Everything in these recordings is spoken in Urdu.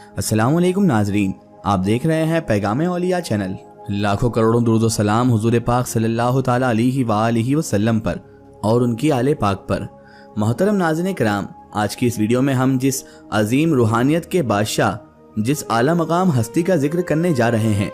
السلام علیکم ناظرین، آپ دیکھ رہے ہیں پیغام اولیاء چینل۔ لاکھوں کروڑوں درود و سلام حضور پاک صلی اللہ تعالی علیہ وآلہ وسلم پر اور ان کی آل پاک پر۔ محترم ناظرین کرام، آج کی اس ویڈیو میں ہم جس عظیم روحانیت کے بادشاہ، جس اعلیٰ مقام ہستی کا ذکر کرنے جا رہے ہیں،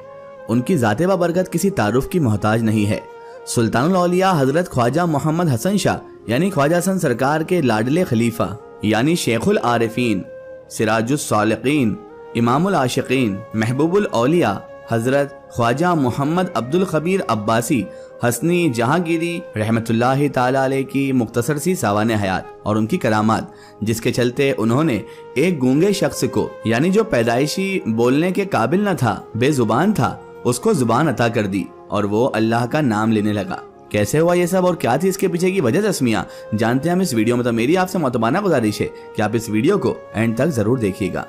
ان کی ذات و برکت کسی تعارف کی محتاج نہیں ہے۔ سلطان الاولیاء حضرت خواجہ محمد حسن شاہ یعنی خواجہ حسن سرکار کے لاڈلے خلیفہ یعنی شیخ العارفین، سراج الصالقین، امام العاشقین، محبوب الاولیاء حضرت خواجہ محمد عبد الخبیر عباسی حسنی جہانگیری رحمت اللہ تعالی علیہ کی مختصر سی ساوان حیات اور ان کی کرامات، جس کے چلتے انہوں نے ایک گونگے شخص کو یعنی جو پیدائشی بولنے کے قابل نہ تھا، بے زبان تھا، اس کو زبان عطا کر دی اور وہ اللہ کا نام لینے لگا۔ کیسے ہوا یہ سب اور کیا تھی اس کے پیچھے کی وجہ تسمیہ، جانتے ہیں ہم اس ویڈیو میں۔ تو میری آپ سے معتبانہ گزارش ہے کہ آپ اس ویڈیو کو اینڈ تک ضرور دیکھیے گا۔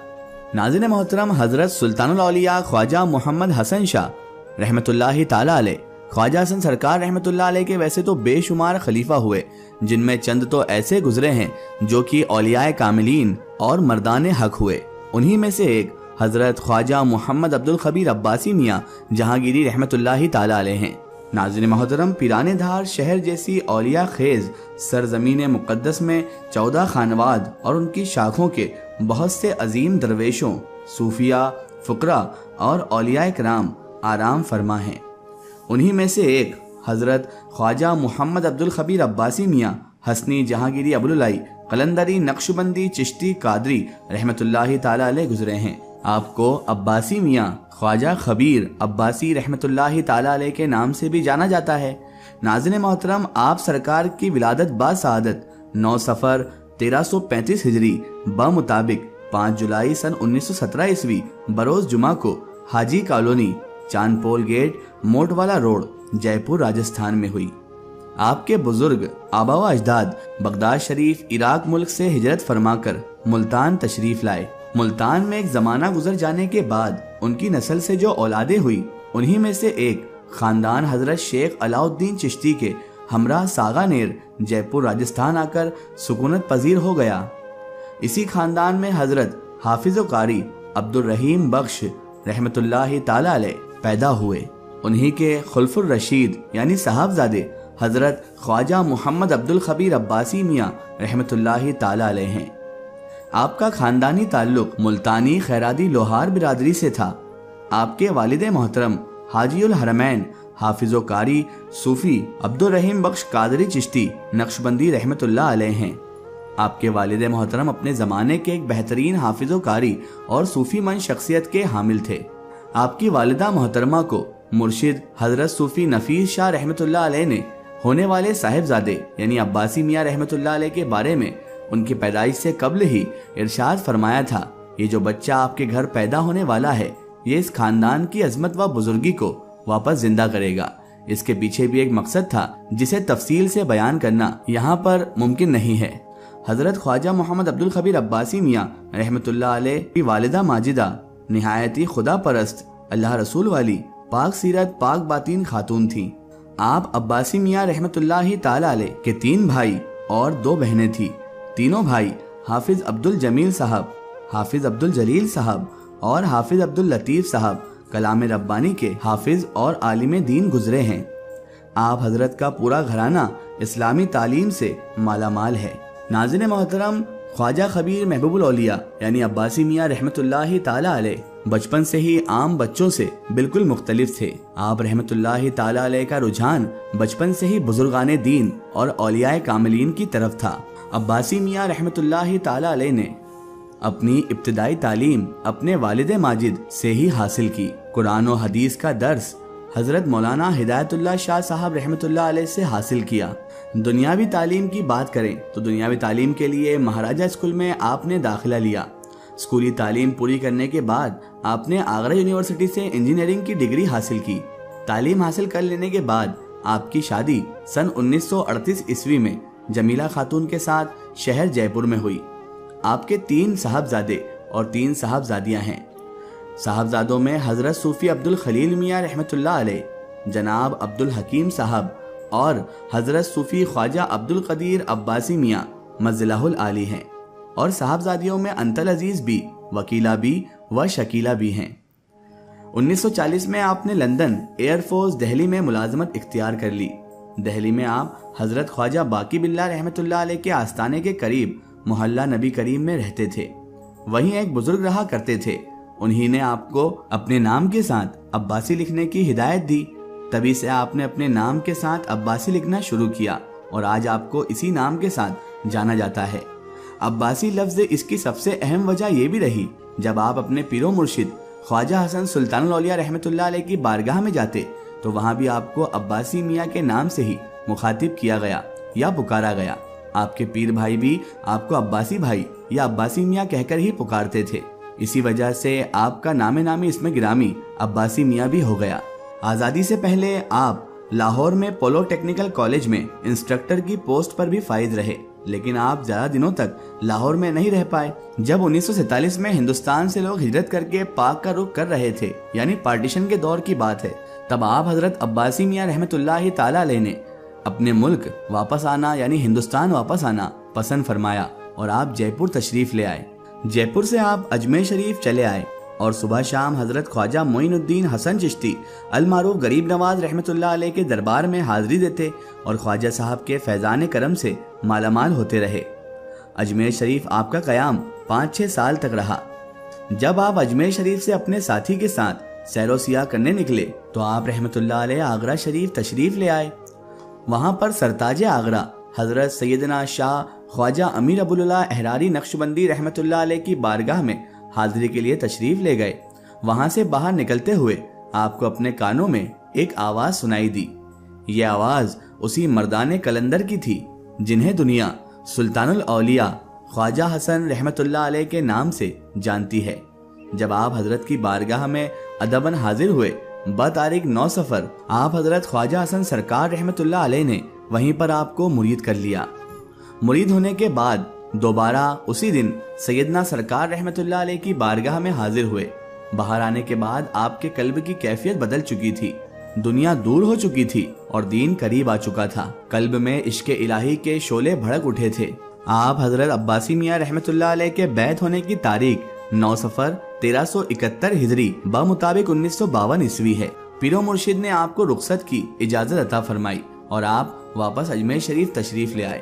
ناظرین محترم، حضرت سلطان الاولیاء خواجہ محمد حسن شاہ رحمت اللہ تعالی علیہ، خواجہ حسن سرکار رحمت اللہ علیہ کے ویسے تو بے شمار خلیفہ ہوئے، جن میں چند تو ایسے گزرے ہیں جو کہ اولیاء کاملین اور مردان حق ہوئے۔ انہی میں سے ایک حضرت خواجہ محمد عبد الخبیر عباسی میاں جہانگیری رحمت اللہ تعالی علیہ ہیں۔ ناظرین محترم، پیران دھار شہر جیسی اولیاء خیز سرزمین مقدس میں 14 خانواد اور ان کی شاخوں کے بہت سے عظیم درویشوں، صوفیاء، فقراء اور اولیاء کرام آرام فرما ہیں۔ انہی میں سے ایک حضرت خواجہ محمد عبد الخبیر عباسی میاں حسنی جہانگیری ابوالعلائی قلندری نقشبندی چشتی قادری رحمت اللہ تعالی علیہ گزرے ہیں۔ آپ کو عباسی میاں خواجہ خبیر عباسی رحمت اللہ تعالی علیہ کے نام سے بھی جانا جاتا ہے۔ ناظرین محترم، آپ سرکار کی ولادت باسعادت 9 صفر 1335 ہجری بمطابق 5 جولائی سن 1917 عیسوی بروز جمعہ کو حاجی کالونی، چاند پول گیٹ، موٹ والا روڈ، جے پور راجستھان میں ہوئی۔ آپ کے بزرگ آبا و اجداد بغداد شریف عراق ملک سے ہجرت فرما کر ملتان تشریف لائے۔ ملتان میں ایک زمانہ گزر جانے کے بعد ان کی نسل سے جو اولادیں ہوئی، انہی میں سے ایک خاندان حضرت شیخ علاؤ الدین چشتی کے ہمراہ ساغا نیر جے پور راجستھان آ کر سکونت پذیر ہو گیا۔ اسی خاندان میں حضرت حافظ و قاری عبد الرحیم بخش رحمت اللہ تعالی علیہ پیدا ہوئے۔ انہی کے خلف الرشید یعنی صاحبزادے حضرت خواجہ محمد عبد الخبیر عباسی میاں رحمت اللہ تعالی علیہ ہیں۔ آپ کا خاندانی تعلق ملتانی خیرادی لوہار برادری سے تھا۔ آپ کے والد محترم حاجی الحرمین حافظ و قاری صوفی عبد الرحیم بخش قادری چشتی نقشبندی رحمت اللہ علیہ ہیں۔ آپ کے والد محترم اپنے زمانے کے ایک بہترین حافظ و قاری اور صوفی من شخصیت کے حامل تھے۔ آپ کی والدہ محترمہ کو مرشد حضرت صوفی نفیس شاہ رحمت اللہ علیہ نے ہونے والے صاحبزادے یعنی عباسی میاں رحمت اللہ علیہ کے بارے میں ان کی پیدائش سے قبل ہی ارشاد فرمایا تھا، یہ جو بچہ آپ کے گھر پیدا ہونے والا ہے، یہ اس خاندان کی عظمت و بزرگی کو واپس زندہ کرے گا۔ اس کے پیچھے بھی ایک مقصد تھا جسے تفصیل سے بیان کرنا یہاں پر ممکن نہیں ہے۔ حضرت خواجہ محمد عبد الخبیر عباسی میاں رحمت اللہ علیہ کی والدہ ماجدہ نہایتی خدا پرست، اللہ رسول والی، پاک سیرت، پاک باطین خاتون تھیں۔ آپ عباسی میاں رحمت اللہ تعالی علیہ کے 3 بھائی اور 2 بہنیں تھیں۔ تینوں بھائی حافظ عبد الجمیل صاحب، حافظ عبد الجلیل صاحب اور حافظ عبد اللطیف صاحب کلام ربانی کے حافظ اور عالم دین گزرے ہیں۔ آپ حضرت کا پورا گھرانہ اسلامی تعلیم سے مالا مال ہے۔ ناظرین محترم، خواجہ خبیر محبوب الاولیاء یعنی عباسی میاں رحمت اللہ تعالی علیہ بچپن سے ہی عام بچوں سے بالکل مختلف تھے۔ آپ رحمت اللہ تعالی علیہ کا رجحان بچپن سے ہی بزرگان دین اور اولیاء کاملین کی طرف تھا۔ عباسی میاں رحمت اللہ تعالی علیہ نے اپنی ابتدائی تعلیم اپنے والد ماجد سے ہی حاصل کی۔ قرآن و حدیث کا درس حضرت مولانا ہدایت اللہ شاہ صاحب رحمت اللہ علیہ سے حاصل کیا۔ دنیاوی تعلیم کی بات کریں تو دنیاوی تعلیم کے لیے مہاراجہ اسکول میں آپ نے داخلہ لیا۔ اسکولی تعلیم پوری کرنے کے بعد آپ نے آگرہ یونیورسٹی سے انجینئرنگ کی ڈگری حاصل کی۔ تعلیم حاصل کر لینے کے بعد آپ کی شادی سن 1938 عیسوی میں جمیلہ خاتون کے ساتھ شہر جے پور میں ہوئی۔ آپ کے 3 صاحبزادے اور 3 صاحبزادیاں ہیں۔ صاحبزادوں میں حضرت صوفی عبد الخلیل میاں رحمت اللہ علیہ، جناب عبد الحکیم صاحب اور حضرت صوفی خواجہ عبد القدیر عباسی میاں مزلہ العالی ہیں، اور صاحبزادیوں میں انتل عزیز بھی، وکیلہ بھی، و شکیلہ بھی ہیں۔ 1940 میں آپ نے لندن ایئر فورس دہلی میں ملازمت اختیار کر لی۔ دہلی میں آپ حضرت خواجہ باقی باللہ رحمۃ اللہ علیہ کے آستانے کے قریب محلہ نبی کریم میں رہتے تھے۔ وہیں ایک بزرگ رہا کرتے تھے، انہی نے آپ کو اپنے نام کے ساتھ عباسی لکھنے کی ہدایت دی۔ تبھی سے آپ نے اپنے نام کے ساتھ عباسی لکھنا شروع کیا اور آج آپ کو اسی نام کے ساتھ جانا جاتا ہے۔ عباسی لفظ اس کی سب سے اہم وجہ یہ بھی رہی، جب آپ اپنے پیر و مرشد خواجہ حسن سلطان الاولیاء رحمۃ اللہ علیہ کی بارگاہ میں جاتے تو وہاں بھی آپ کو عباسی میاں کے نام سے ہی مخاطب کیا گیا یا پکارا گیا۔ آپ کے پیر بھائی بھی آپ کو عباسی بھائی یا عباسی میاں کہہ کر ہی پکارتے تھے۔ اسی وجہ سے آپ کا نام نامی اسم گرامی عباسی میاں بھی ہو گیا۔ آزادی سے پہلے آپ لاہور میں پولو ٹیکنیکل کالج میں انسٹرکٹر کی پوسٹ پر بھی فائز رہے، لیکن آپ زیادہ دنوں تک لاہور میں نہیں رہ پائے۔ جب 1947 میں ہندوستان سے لوگ ہجرت کر کے پاک کا رخ کر رہے تھے، یعنی پارٹیشن کے دور کی بات ہے، تب آپ حضرت عباسی میاں رحمۃ اللہ تعالی علیہ نے اپنے ملک واپس آنا یعنی ہندوستان واپس آنا پسند فرمایا اور آپ جے پور تشریف لے آئے۔ جے پور سے آپ اجمیر شریف چلے آئے اور صبح شام حضرت خواجہ معین الدین حسن چشتی المعروف غریب نواز رحمۃ اللہ علیہ کے دربار میں حاضری دیتے اور خواجہ صاحب کے فیضان کرم سے مالا مال ہوتے رہے۔ اجمیر شریف آپ کا قیام 5-6 سال تک رہا۔ جب آپ اجمیر شریف سے اپنے ساتھی کے ساتھ سیر و سیاح کرنے نکلے تو آپ رحمۃ اللہ علیہ آگرہ شریف تشریف لے آئے۔ وہاں پر سرتاج آگرہ حضرت سیدنا شاہ خواجہ امیر ابوالعلا احراری نقشبندی رحمۃ اللہ علیہ کی بارگاہ میں حاضری کے لیے تشریف لے گئے۔ وہاں سے باہر نکلتے ہوئے آپ کو اپنے کانوں میں ایک آواز سنائی دی۔ یہ آواز اسی مردان کلندر کی تھی جنہیں دنیا سلطان الاولیاء خواجہ حسن رحمۃ اللہ علیہ کے نام سے جانتی ہے۔ جب آپ حضرت کی بارگاہ میں ادباً حاضر ہوئے، بتاریخ 9 صفر آپ حضرت خواجہ حسن سرکار رحمۃ اللہ علیہ نے وہیں پر آپ کو مرید کر لیا۔ مرید ہونے کے بعد دوبارہ اسی دن سیدنا سرکار رحمۃ اللہ علیہ کی بارگاہ میں حاضر ہوئے۔ باہر آنے کے بعد آپ کے قلب کی کیفیت بدل چکی تھی، دنیا دور ہو چکی تھی اور دین قریب آ چکا تھا۔ قلب میں عشق الہی کے شعلے بھڑک اٹھے تھے۔ آپ حضرت عباسی میاں رحمۃ اللہ علیہ کے بیعت ہونے کی تاریخ 9 صفر 1371 ہجری بمطابق 1952 عیسوی ہے۔ پیر و مرشد نے آپ کو رخصت کی اجازت عطا فرمائی اور آپ واپس اجمیر شریف تشریف لے آئے۔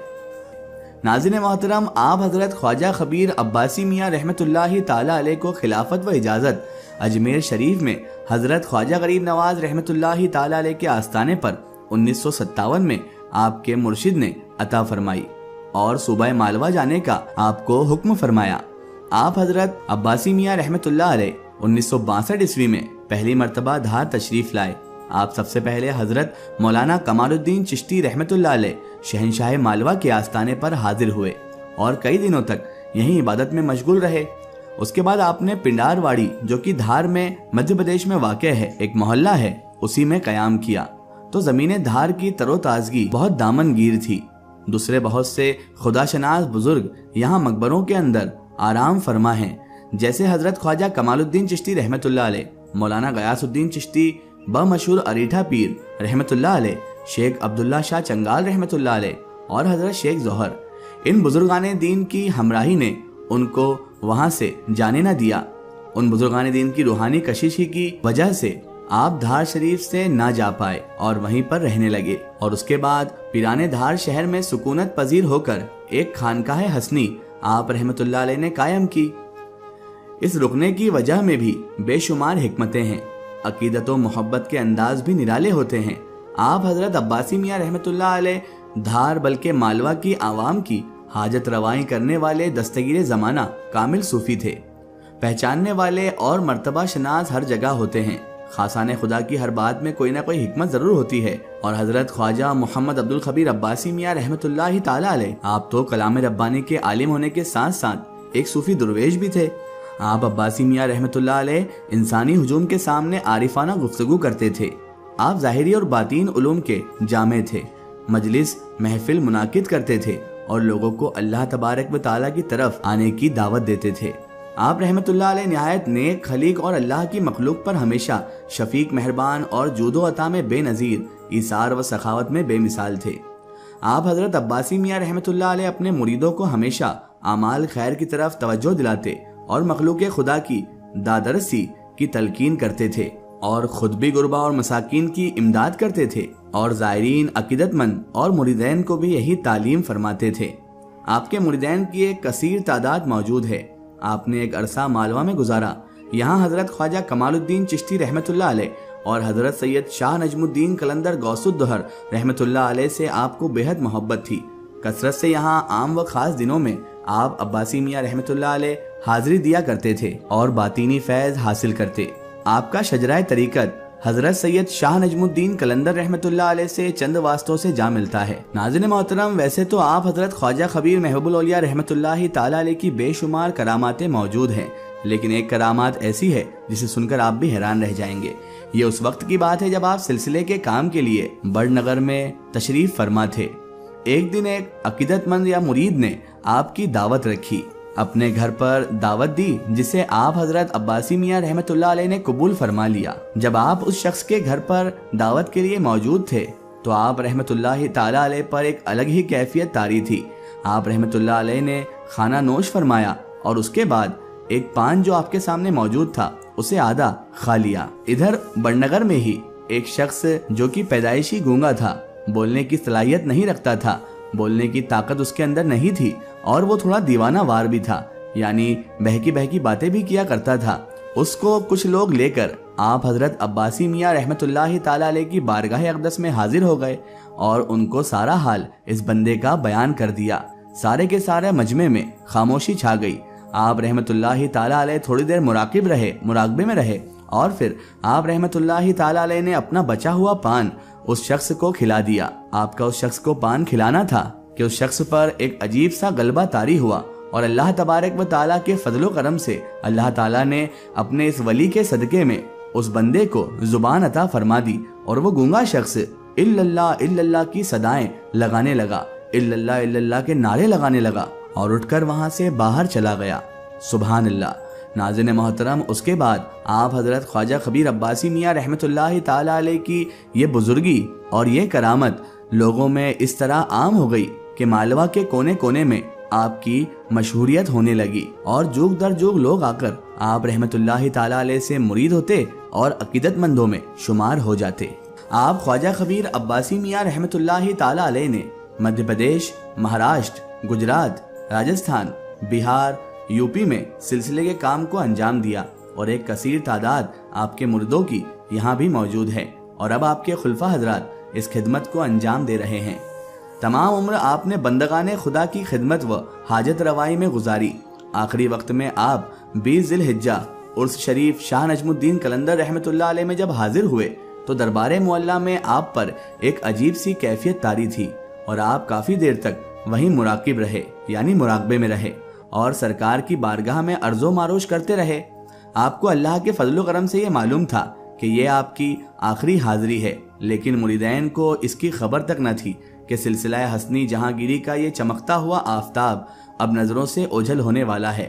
ناظرین محترم، آپ حضرت خواجہ خبیر عباسی میاں رحمۃ اللہ تعالی علیہ کو خلافت و اجازت اجمیر شریف میں حضرت خواجہ غریب نواز رحمۃ اللہ تعالی علیہ کے آستانے پر 1957 میں آپ کے مرشد نے عطا فرمائی اور صوبہ مالوہ جانے کا آپ کو حکم فرمایا۔ آپ حضرت عباسی میاں رحمۃ اللہ علیہ 1962 عیسوی میں پہلی مرتبہ دھار تشریف لائے۔ آپ سب سے پہلے حضرت مولانا کمال الدین چشتی رحمۃ اللہ علیہ شہنشاہ مالوہ کے آستانے پر حاضر ہوئے اور کئی دنوں تک یہیں عبادت میں مشغول رہے۔ اس کے بعد آپ نے پنڈار واڑی، جو کہ دھار میں مدھیہ پردیش میں واقع ہے، ایک محلہ ہے، اسی میں قیام کیا تو زمین دھار کی تر و تازگی بہت دامن گیر تھی۔ دوسرے بہت سے خدا شناس بزرگ یہاں مقبروں کے اندر آرام فرما ہیں، جیسے حضرت خواجہ کمال الدین چشتی رحمۃ اللہ علیہ، مولانا غیاث الدین چشتی بمشہور اریٹھا پیر رحمۃ اللہ علیہ، شیخ عبداللہ شاہ چنگال رحمۃ اللہ علیہ اور حضرت شیخ ظہر۔ ان بزرگان دین کی ہمراہی نے ان کو وہاں سے جانے نہ دیا۔ ان بزرگان دین کی روحانی کشش ہی کی وجہ سے آپ دھار شریف سے نہ جا پائے اور وہیں پر رہنے لگے، اور اس کے بعد پیرانے دھار شہر میں سکونت پذیر ہو کر ایک خانقاہ حسنی آپ رحمۃ اللہ علیہ نے قائم کی۔ اس رکنے کی وجہ میں بھی بے شمار حکمتیں ہیں۔ عقیدت و محبت کے انداز بھی نرالے ہوتے ہیں۔ آپ حضرت عباسی میاں رحمۃ اللہ علیہ دھار بلکہ مالوہ کی عوام کی حاجت روائی کرنے والے دستگیر زمانہ کامل صوفی تھے۔ پہچاننے والے اور مرتبہ شناس ہر جگہ ہوتے ہیں۔ خاصان خدا کی ہر بات میں کوئی نہ کوئی حکمت ضرور ہوتی ہے، اور حضرت خواجہ محمد عبدالخبیر عباسی میاں رحمۃ اللہ تعالی علیہ آپ تو کلام ربانی کے عالم ہونے کے ساتھ ساتھ ایک صوفی درویش بھی تھے۔ آپ عباسی میاں رحمۃ اللہ علیہ انسانی ہجوم کے سامنے عارفانہ گفتگو کرتے تھے۔ آپ ظاہری اور باطین علوم کے جامع تھے، مجلس محفل منعقد کرتے تھے اور لوگوں کو اللہ تبارک و تعالیٰ کی طرف آنے کی دعوت دیتے تھے۔ آپ رحمۃ اللہ علیہ نہایت نیک خلیق اور اللہ کی مخلوق پر ہمیشہ شفیق مہربان اور جود و عطا میں بے نظیر، ایثار و سخاوت میں بے مثال تھے۔ آپ حضرت عباسی میاں رحمۃ اللہ علیہ اپنے مریدوں کو ہمیشہ اعمال خیر کی طرف توجہ دلاتے اور مخلوق خدا کی دادرسی کی تلقین کرتے تھے اور خود بھی غربا اور مساکین کی امداد کرتے تھے اور زائرین عقیدت مند اور مریدین کو بھی یہی تعلیم فرماتے تھے۔ آپ کے مریدین کی ایک کثیر تعداد موجود ہے۔ آپ نے ایک عرصہ مالوہ میں گزارا۔ یہاں حضرت خواجہ کمال الدین چشتی رحمۃ اللہ علیہ اور حضرت سید شاہ نجم الدین قلندر غوث الدہر رحمۃ اللہ علیہ سے آپ کو بے حد محبت تھی۔ کثرت سے یہاں عام و خاص دنوں میں آپ عباسی میاں رحمۃ اللہ علیہ حاضری دیا کرتے تھے اور باطینی فیض حاصل کرتے۔ آپ کا شجرائے طریقت حضرت سید شاہ نجم الدین قلندر رحمۃ اللہ علیہ سے چند واسطوں سے جا ملتا ہے۔ ناظرین محترم، ویسے تو آپ حضرت خواجہ خبیر محبوب الاولیاء رحمۃ اللہ تعالی علیہ کی بے شمار کراماتیں موجود ہیں، لیکن ایک کرامات ایسی ہے جسے سن کر آپ بھی حیران رہ جائیں گے۔ یہ اس وقت کی بات ہے جب آپ سلسلے کے کام کے لیے بڑنگر میں تشریف فرما تھے۔ ایک دن ایک عقیدت مند یا مرید نے آپ کی دعوت رکھی، اپنے گھر پر دعوت دی، جسے آپ حضرت عباسی میاں رحمۃ اللہ علیہ نے قبول فرما لیا۔ جب آپ اس شخص کے گھر پر دعوت کے لیے موجود تھے تو آپ رحمۃ اللہ تعالی علیہ پر ایک الگ ہی کیفیت طاری تھی۔ آپ رحمۃ اللہ علیہ نے کھانا نوش فرمایا اور اس کے بعد ایک پان جو آپ کے سامنے موجود تھا اسے آدھا کھا لیا۔ ادھر بڑنگر میں ہی ایک شخص جو کہ پیدائشی گونگا تھا، بولنے کی صلاحیت نہیں رکھتا تھا، بولنے کی طاقت اس کے اندر نہیں تھی اور وہ تھوڑا دیوانہ وار بھی تھا، یعنی بہکی بہکی باتیں بھی کیا کرتا تھا۔ اس کو کچھ لوگ لے کر آپ حضرت عباسی میاں رحمۃ اللہ تعالی علیہ کی بارگاہ اقدس میں حاضر ہو گئے اور ان کو سارا حال اس بندے کا بیان کر دیا۔ سارے کے سارے مجمع میں خاموشی چھا گئی۔ آپ رحمۃ اللہ تعالی علیہ تھوڑی دیر مراقبے میں رہے اور پھر آپ رحمۃ اللہ تعالی علیہ نے اپنا بچا ہوا پان اس شخص کو کھلا دیا۔ آپ کا اس شخص کو پان کھلانا تھا کہ اس شخص پر ایک عجیب سا غلبہ طاری ہوا اور اللہ تبارک و تعالیٰ کے فضل و کرم سے اللہ تعالیٰ نے اپنے اس ولی کے صدقے میں اس بندے کو زبان عطا فرما دی اور وہ گونگا شخص الا اللہ کی صدائیں لگانے لگا، الا اللہ کے نعرے لگانے لگا اور اٹھ کر وہاں سے باہر چلا گیا۔ سبحان اللہ۔ ناظرین محترم، اس کے بعد آپ حضرت خواجہ خبیر عباسی میاں رحمۃ اللہ تعالی علیہ کی یہ بزرگی اور یہ کرامت لوگوں میں اس طرح عام ہو گئی کہ مالوہ کے کونے کونے میں آپ کی مشہوریت ہونے لگی اور جوگ در جوگ لوگ آ کر آپ رحمۃ اللہ تعالی علیہ سے مرید ہوتے اور عقیدت مندوں میں شمار ہو جاتے۔ آپ خواجہ خبیر عباسی میاں رحمۃ اللہ تعالی علیہ نے مدھیہ پردیش، مہاراشٹر، گجرات، راجستھان، بہار، یو پی میں سلسلے کے کام کو انجام دیا اور ایک کثیر تعداد آپ کے مردوں کی یہاں بھی موجود ہے اور اب آپ کے خلفاء حضرات اس خدمت کو انجام دے رہے ہیں۔ تمام عمر آپ نے بندگان خدا کی خدمت و حاجت روائی میں گزاری۔ آخری وقت میں آپ 20 ذی الحجہ عرس شریف شاہ نجم الدین قلندر رحمۃ اللہ علیہ میں جب حاضر ہوئے تو دربار معلیٰ میں آپ پر ایک عجیب سی کیفیت طاری تھی اور آپ کافی دیر تک وہیں مراقب رہے، یعنی مراقبے میں رہے اور سرکار کی بارگاہ میں عرض و معروج کرتے رہے۔ آپ کو اللہ کے فضل و کرم سے یہ معلوم تھا کہ یہ آپ کی آخری حاضری ہے، لیکن مریدین کو اس کی خبر تک نہ تھی کہ سلسلہ حسنی جہانگیری کا یہ چمکتا ہوا آفتاب اب نظروں سے اوجھل ہونے والا ہے۔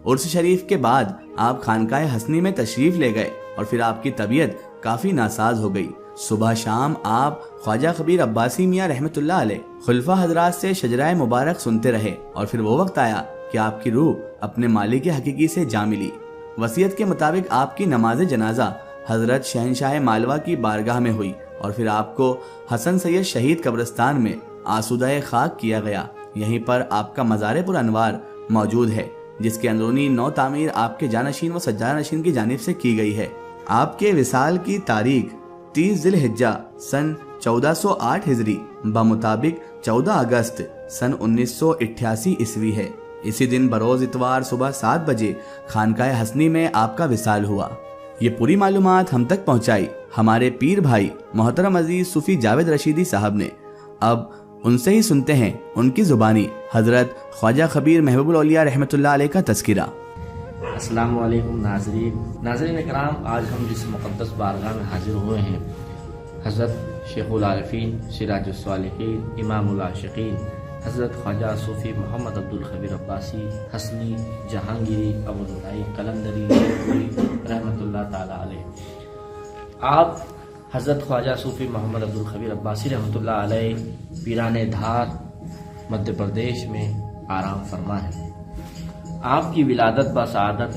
عرس شریف کے بعد آپ خانقاہ حسنی میں تشریف لے گئے اور پھر آپ کی طبیعت کافی ناساز ہو گئی۔ صبح شام آپ خواجہ خبیر عباسی میاں رحمۃ اللہ علیہ خلفاء حضرات سے شجرائے مبارک سنتے رہے اور پھر وہ وقت آیا کہ آپ کی روح اپنے مالک حقیقی سے جا ملی۔ وصیت کے مطابق آپ کی نماز جنازہ حضرت شہنشاہ مالوہ کی بارگاہ میں ہوئی اور پھر آپ کو حسن سید شہید قبرستان میں آسودہ خاک کیا گیا۔ یہیں پر آپ کا مزار پر انوار موجود ہے، جس کے اندرونی نو تعمیر آپ کے جانشین و سجادہ نشین کی جانب سے کی گئی ہے۔ آپ کے وصال کی تاریخ 30 ذی الحجہ سن 1408 ہجری بمطابق 14 اگست سن 1988 عیسوی ہے۔ اسی دن بروز اتوار صبح 7 بجے خانقاہ حسنی میں آپ کا وصال ہوا۔ یہ پوری معلومات ہم تک پہنچائی ہمارے پیر بھائی محترم عزیز صوفی جاوید رشیدی صاحب نے۔ اب ان سے ہی سنتے ہیں ان کی زبانی حضرت خواجہ خبیر محبوب الاولیاء رحمۃ اللہ علیہ کا تذکرہ۔ السلام علیکم ناظرین کرام، آج ہم جس مقدس بارگاہ میں حاضر ہوئے ہیں حضرت شیخ العارفین سراج الصالحین امام العاشقین حضرت خواجہ صوفی محمد عبدالخبیر عباسی حسنی جہانگیری ابوالعلائی قلندری رحمۃ اللہ تعالی علیہ۔ آپ حضرت خواجہ صوفی محمد عبدالخبیر عباسی رحمۃ اللہ علیہ پیران دھار مدھیہ پردیش میں آرام فرما ہے۔ آپ کی ولادت بسعادت